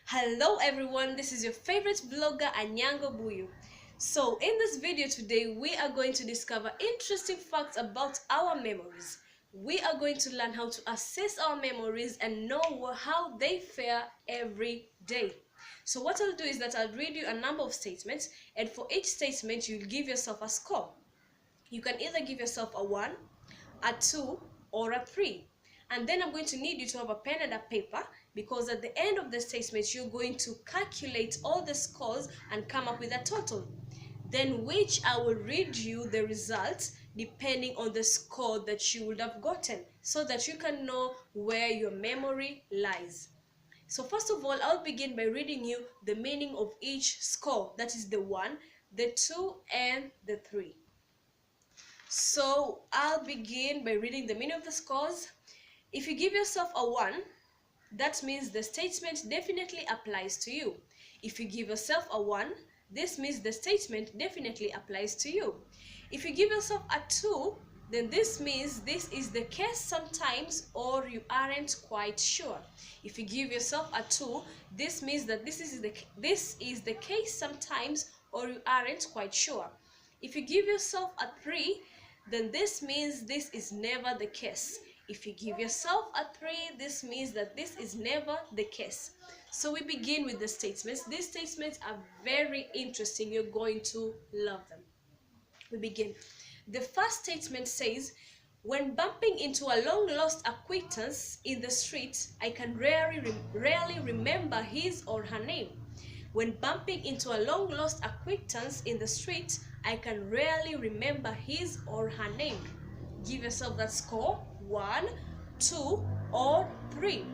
Hello everyone, this is your favorite vlogger Anyango Buyu. So in this video today, we are going to discover interesting facts about our memories. We are going to learn how to assess our memories and know how they fare every day. So what I'll do is that I'll read you a number of statements, and for each statement you'll give yourself a score. You can either give yourself a 1, a 2, or a 3. And then I'm going to need you to have a pen and a paper, because at the end of the statement you're going to calculate all the scores and come up with a total. Then which I will read you the results depending on the score that you would have gotten, so that you can know where your memory lies. So first of all, I'll begin by reading you the meaning of each score. That is the 1, the 2, and the 3. So I'll begin by reading the meaning of the scores. If you give yourself a 1, that means the statement definitely applies to you. If you give yourself a 1, this means the statement definitely applies to you. If you give yourself a 2, then this means this is the case sometimes, or you aren't quite sure. If you give yourself a 2, this means that this is the case sometimes, or you aren't quite sure. If you give yourself a 3, then this means this is never the case. If you give yourself a 3, this means that this is never the case. So we begin with the statements. These statements are very interesting. You're going to love them. We begin. The first statement says, when bumping into a long-lost acquaintance in the street, I can rarely remember his or her name. When bumping into a long-lost acquaintance in the street, I can rarely remember his or her name. Give yourself that score, 1, 2, or 3.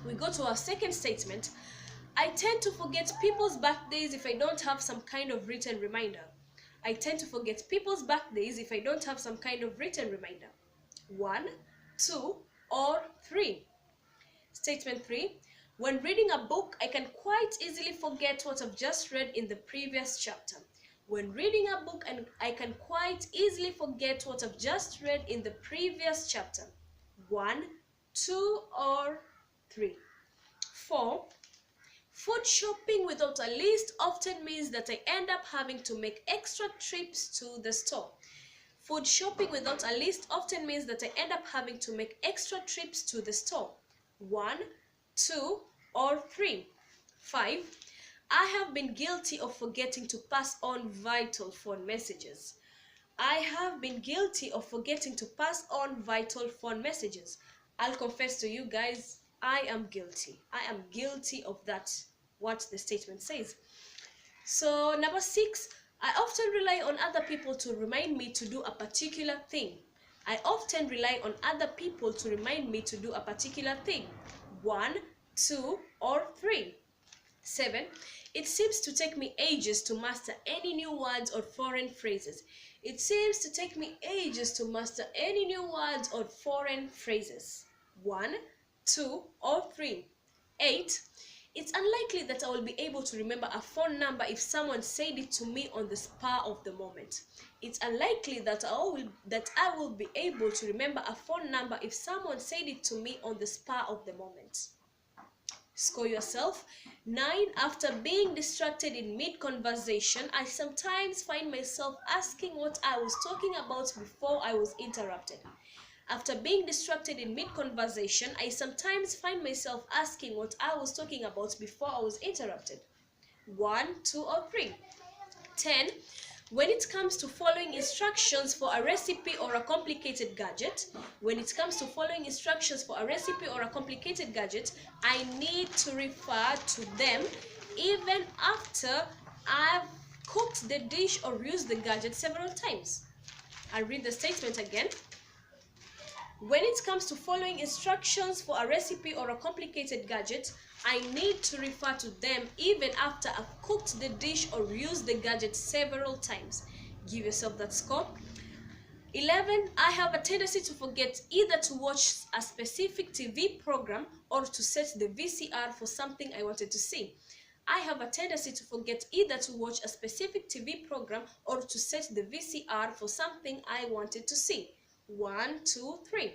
We go to our second statement. I tend to forget people's birthdays if I don't have some kind of written reminder. I tend to forget people's birthdays if I don't have some kind of written reminder. 1, 2, or 3. Statement 3. When reading a book, I can quite easily forget what I've just read in the previous chapter. When reading a book, I can quite easily forget what I've just read in the previous chapter. 1, 2, or 3. 4. Food shopping without a list often means that I end up having to make extra trips to the store. Food shopping without a list often means that I end up having to make extra trips to the store. 1, 2, or 3. 5. I have been guilty of forgetting to pass on vital phone messages. I have been guilty of forgetting to pass on vital phone messages. I'll confess to you guys, I am guilty. I am guilty of that, what the statement says. So number 6, I often rely on other people to remind me to do a particular thing. I often rely on other people to remind me to do a particular thing. 1, 2, or 3. 7. It seems to take me ages to master any new words or foreign phrases. It seems to take me ages to master any new words or foreign phrases. 1, 2, or 3. 8. It's unlikely that I will be able to remember a phone number if someone said it to me on the spur of the moment. It's unlikely that I will be able to remember a phone number if someone said it to me on the spur of the moment. Score yourself. 9. After being distracted in mid-conversation, I sometimes find myself asking what I was talking about before I was interrupted. After being distracted in mid-conversation, I sometimes find myself asking what I was talking about before I was interrupted. 1, 2, or 3. 10. When it comes to following instructions for a recipe or a complicated gadget, I need to refer to them even after I've cooked the dish or used the gadget several times. I'll read the statement again. When it comes to following instructions for a recipe or a complicated gadget, I need to refer to them even after I've cooked the dish or used the gadget several times. Give yourself that score. 11. I have a tendency to forget either to watch a specific TV program or to set the VCR for something I wanted to see. I have a tendency to forget either to watch a specific TV program or to set the VCR for something I wanted to see. 1, 2, 3.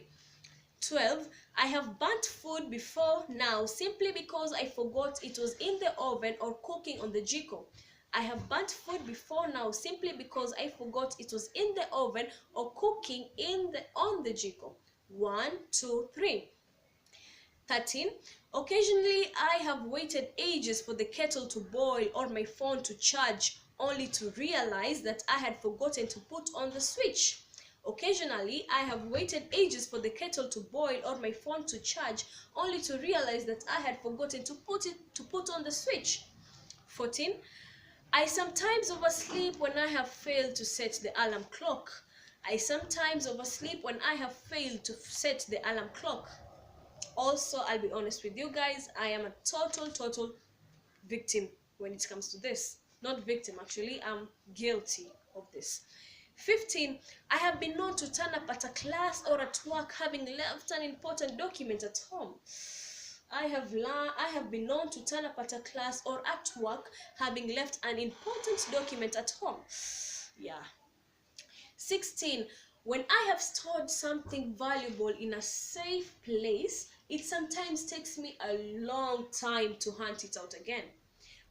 12. I have burnt food before now simply because I forgot it was in the oven or cooking on the jiko. I have burnt food before now simply because I forgot it was in the oven or cooking on the jiko. 1, 2, 3. 13. Occasionally, I have waited ages for the kettle to boil or my phone to charge, only to realize that I had forgotten to put on the switch. Occasionally, I have waited ages for the kettle to boil or my phone to charge, only to realize that I had forgotten to put on the switch. 14. I sometimes oversleep when I have failed to set the alarm clock. I sometimes oversleep when I have failed to set the alarm clock. Also, I'll be honest with you guys, I am a total victim when it comes to this. Not victim, actually, I'm guilty of this. 15. I have been known to turn up at a class or at work having left an important document at home. I have been known to turn up at a class or at work having left an important document at home. Yeah. 16. When I have stored something valuable in a safe place, it sometimes takes me a long time to hunt it out again.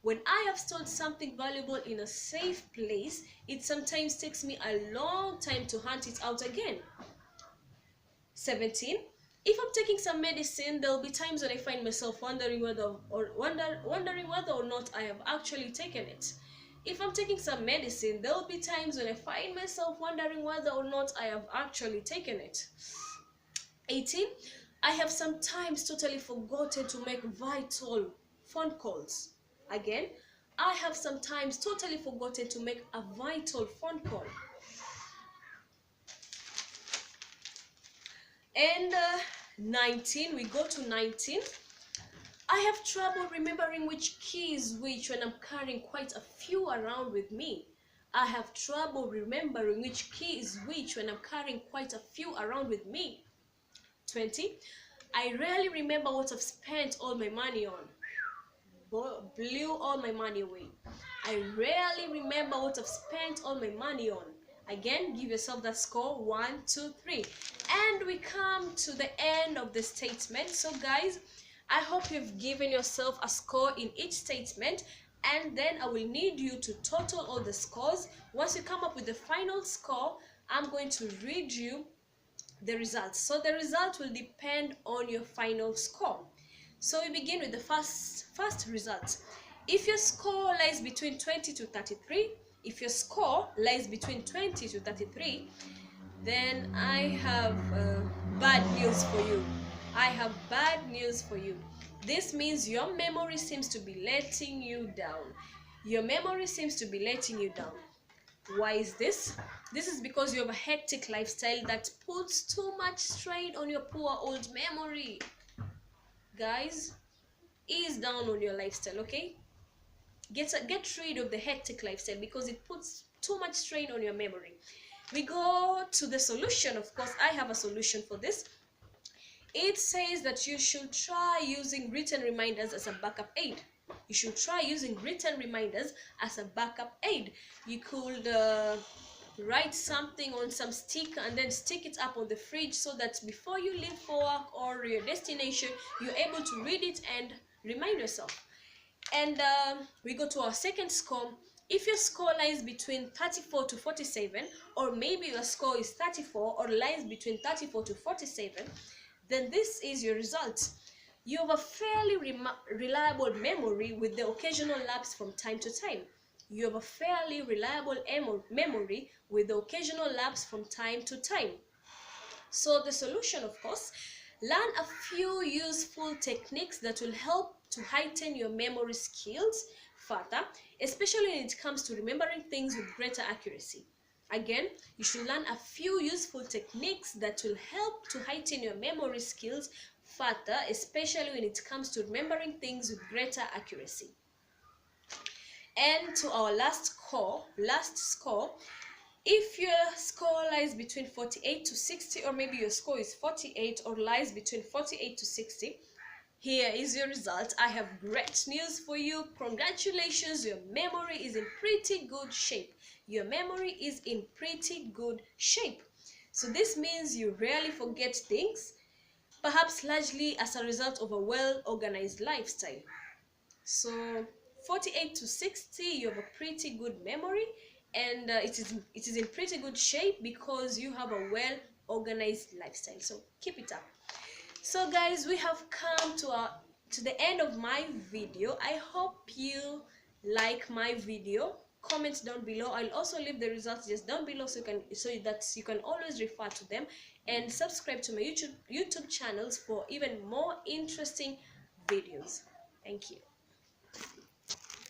When I have stored something valuable in a safe place, it sometimes takes me a long time to hunt it out again. 17. If I'm taking some medicine, there will be times when I find myself wondering whether or not I have actually taken it. If I'm taking some medicine, there will be times when I find myself wondering whether or not I have actually taken it. 18. I have sometimes totally forgotten to make vital phone calls. Again, I have sometimes totally forgotten to make a vital phone call. And 19, we go to 19. I have trouble remembering which key is which when I'm carrying quite a few around with me. I have trouble remembering which key is which when I'm carrying quite a few around with me. 20. I rarely remember what I've spent all my money on. Blew all my money away. I rarely remember what I've spent all my money on. Again, give yourself that score. 1, 2, 3. And we come to the end of the statement. So guys, I hope you've given yourself a score in each statement, and then I will need you to total all the scores. Once you come up with the final score, I'm going to read you the results. So the result will depend on your final score. So we begin with the first result. If your score lies between 20 to 33, if your score lies between 20 to 33, then I have bad news for you. I have bad news for you. This means your memory seems to be letting you down. Your memory seems to be letting you down. Why is this? This is because you have a hectic lifestyle that puts too much strain on your poor old memory. Guys, ease down on your lifestyle, okay? Get rid of the hectic lifestyle because it puts too much strain on your memory. We go to the solution. Of course, I have a solution for this. It says that you should try using written reminders as a backup aid. You should try using written reminders as a backup aid. You could write something on some sticker and then stick it up on the fridge so that before you leave for work or your destination, you're able to read it and remind yourself. And we go to our second score. If your score lies between 34 to 47, or maybe your score is 34 or lies between 34 to 47, then this is your result. You have a fairly reliable memory with the occasional lapse from time to time. You have a fairly reliable memory with the occasional lapse from time to time. So the solution, of course, learn a few useful techniques that will help to heighten your memory skills further, especially when it comes to remembering things with greater accuracy. Again, you should learn a few useful techniques that will help to heighten your memory skills further, especially when it comes to remembering things with greater accuracy. And to our last score, if your score lies between 48 to 60, or maybe your score is 48 or lies between 48 to 60, here is your result. I have great news for you. Congratulations, your memory is in pretty good shape. Your memory is in pretty good shape. So this means you rarely forget things. perhaps largely as a result of a well-organized lifestyle. So 48 to 60, you have a pretty good memory, and it is in pretty good shape because you have a well-organized lifestyle. So keep it up. So guys, we have come to the end of my video. I hope you like my video. Comment down below. I'll also leave the results just down below so that you can always refer to them, and subscribe to my YouTube channels for even more interesting videos. Thank you.